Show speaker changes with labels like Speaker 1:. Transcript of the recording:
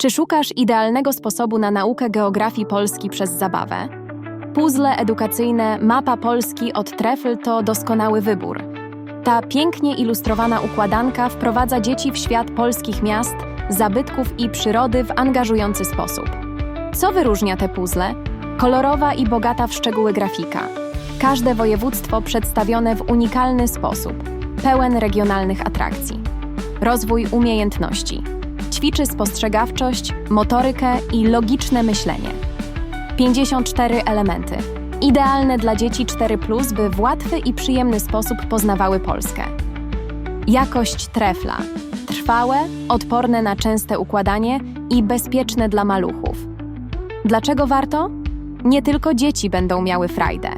Speaker 1: Czy szukasz idealnego sposobu na naukę geografii Polski przez zabawę? Puzzle edukacyjne Mapa Polski od Trefl to doskonały wybór. Ta pięknie ilustrowana układanka wprowadza dzieci w świat polskich miast, zabytków i przyrody w angażujący sposób. Co wyróżnia te puzzle? Kolorowa i bogata w szczegóły grafika. Każde województwo przedstawione w unikalny sposób, pełen regionalnych atrakcji. Rozwój umiejętności. Ćwiczy spostrzegawczość, motorykę i logiczne myślenie. 54 elementy. Idealne dla dzieci 4+, by w łatwy i przyjemny sposób poznawały Polskę. Jakość Trefla. Trwałe, odporne na częste układanie i bezpieczne dla maluchów. Dlaczego warto? Nie tylko dzieci będą miały frajdę.